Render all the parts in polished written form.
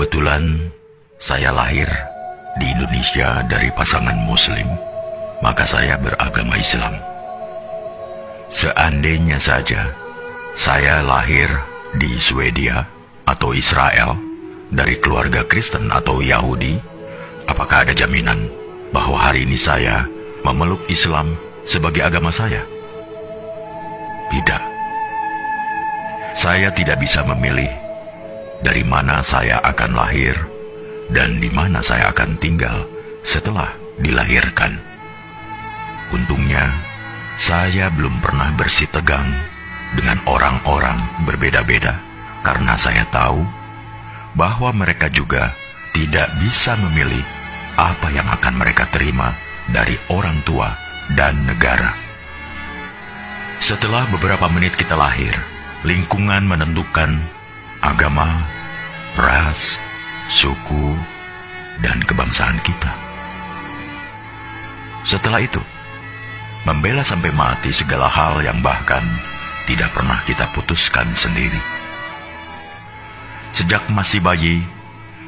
Kebetulan saya lahir di Indonesia dari pasangan Muslim, maka saya beragama Islam. Seandainya saja saya lahir di Swedia atau Israel dari keluarga Kristen atau Yahudi, apakah ada jaminan bahwa hari ini saya memeluk Islam sebagai agama saya? Tidak. Saya tidak bisa memilih dari mana saya akan lahir dan di mana saya akan tinggal setelah dilahirkan. Untungnya, saya belum pernah bersitegang dengan orang-orang berbeda-beda karena saya tahu bahwa mereka juga tidak bisa memilih apa yang akan mereka terima dari orang tua dan negara. Setelah beberapa menit kita lahir, lingkungan menentukan agama, ras, suku, dan kebangsaan kita. Setelah itu, membela sampai mati segala hal yang bahkan tidak pernah kita putuskan sendiri. Sejak masih bayi,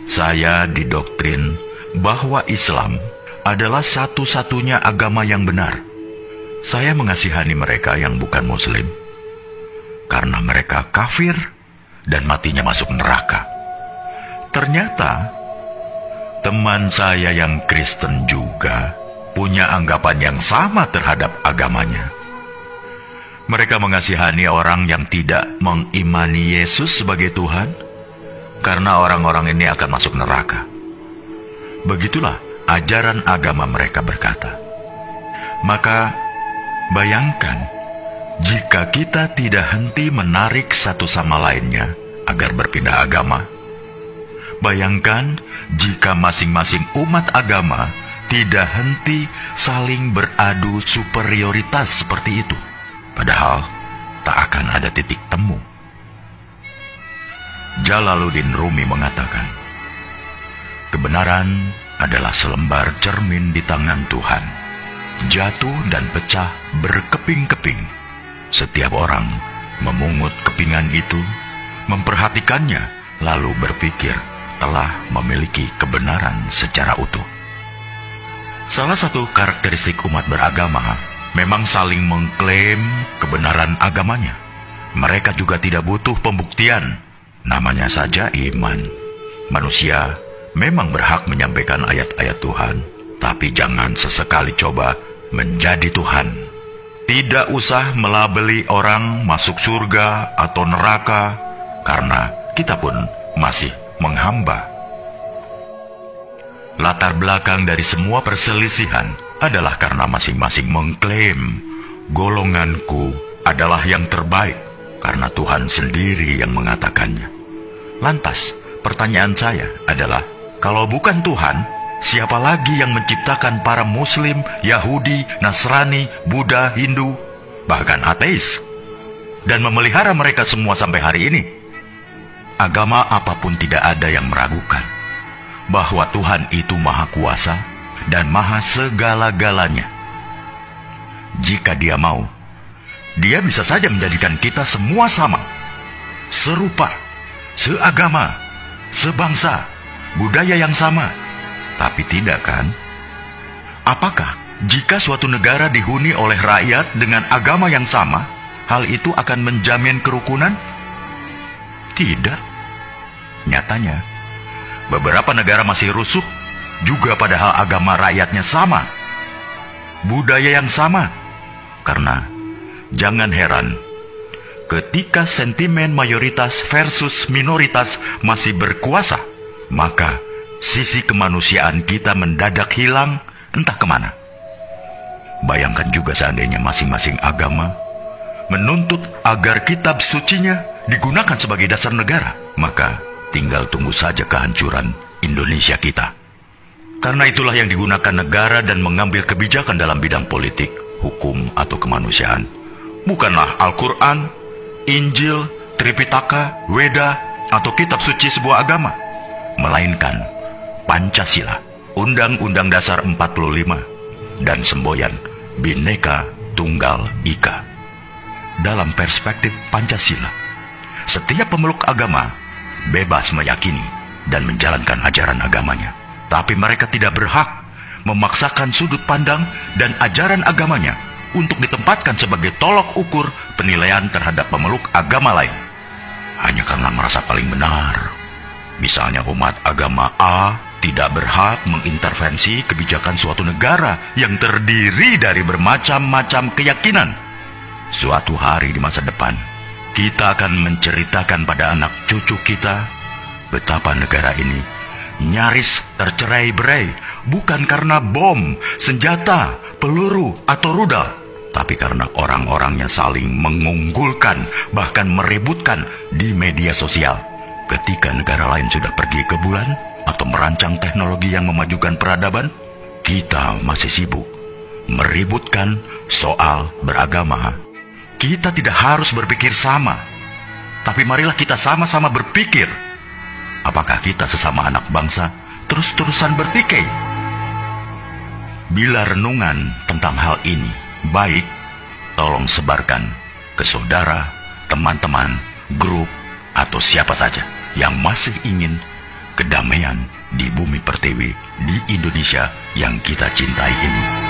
saya didoktrin bahwa Islam adalah satu-satunya agama yang benar. Saya mengasihani mereka yang bukan Muslim, karena mereka kafir dan matinya masuk neraka. Ternyata, teman saya yang Kristen juga punya anggapan yang sama terhadap agamanya. Mereka mengasihani orang yang tidak mengimani Yesus sebagai Tuhan, karena orang-orang ini akan masuk neraka. Begitulah ajaran agama mereka berkata. Maka, bayangkan, jika kita tidak henti menarik satu sama lainnya agar berpindah agama. Bayangkan jika masing-masing umat agama tidak henti saling beradu superioritas seperti itu. Padahal tak akan ada titik temu. Jalaluddin Rumi mengatakan, kebenaran adalah selembar cermin di tangan Tuhan, jatuh dan pecah berkeping-keping. Setiap orang memungut kepingan itu, memperhatikannya, lalu berpikir telah memiliki kebenaran secara utuh. Salah satu karakteristik umat beragama memang saling mengklaim kebenaran agamanya. Mereka juga tidak butuh pembuktian, namanya saja iman. Manusia memang berhak menyampaikan ayat-ayat Tuhan, tapi jangan sesekali coba menjadi Tuhan. Tidak usah melabeli orang masuk surga atau neraka, karena kita pun masih menghamba. Latar belakang dari semua perselisihan adalah karena masing-masing mengklaim golonganku adalah yang terbaik, karena Tuhan sendiri yang mengatakannya. Lantas, pertanyaan saya adalah, kalau bukan Tuhan, siapa lagi yang menciptakan para Muslim, Yahudi, Nasrani, Buddha, Hindu, bahkan ateis, dan memelihara mereka semua sampai hari ini? Agama apapun tidak ada yang meragukan bahwa Tuhan itu Maha Kuasa dan Maha Segala-galanya. Jika Dia mau, Dia bisa saja menjadikan kita semua sama, serupa, seagama, sebangsa, budaya yang sama. Tapi tidak kan? Apakah jika suatu negara dihuni oleh rakyat dengan agama yang sama, hal itu akan menjamin kerukunan? Tidak. Nyatanya, beberapa negara masih rusuh juga padahal agama rakyatnya sama, budaya yang sama. Karena jangan heran, ketika sentimen mayoritas versus minoritas masih berkuasa, maka sisi kemanusiaan kita mendadak hilang entah kemana. Bayangkan juga seandainya masing-masing agama menuntut agar kitab sucinya digunakan sebagai dasar negara, maka tinggal tunggu saja kehancuran Indonesia kita. Karena itulah yang digunakan negara dan mengambil kebijakan dalam bidang politik, hukum, atau kemanusiaan. Bukanlah Al-Quran, Injil, Tripitaka, Weda, atau kitab suci sebuah agama, melainkan Pancasila, Undang-Undang Dasar 45, dan semboyan Bhinneka Tunggal Ika. Dalam perspektif Pancasila, setiap pemeluk agama bebas meyakini dan menjalankan ajaran agamanya. Tapi mereka tidak berhak memaksakan sudut pandang dan ajaran agamanya untuk ditempatkan sebagai tolok ukur penilaian terhadap pemeluk agama lain, hanya karena merasa paling benar. Misalnya umat agama A tidak berhak mengintervensi kebijakan suatu negara yang terdiri dari bermacam-macam keyakinan. Suatu hari di masa depan, kita akan menceritakan pada anak cucu kita betapa negara ini nyaris tercerai-berai bukan karena bom, senjata, peluru, atau rudal, tapi karena orang-orang yang saling mengunggulkan, bahkan meributkan di media sosial. Ketika negara lain sudah pergi ke bulan atau merancang teknologi yang memajukan peradaban, kita masih sibuk meributkan soal beragama. Kita tidak harus berpikir sama, tapi marilah kita sama-sama berpikir. Apakah kita sesama anak bangsa terus-terusan bertikai? Bila renungan tentang hal ini baik, tolong sebarkan ke saudara, teman-teman, grup, atau siapa saja yang masih ingin kedamaian di bumi pertiwi di Indonesia yang kita cintai ini.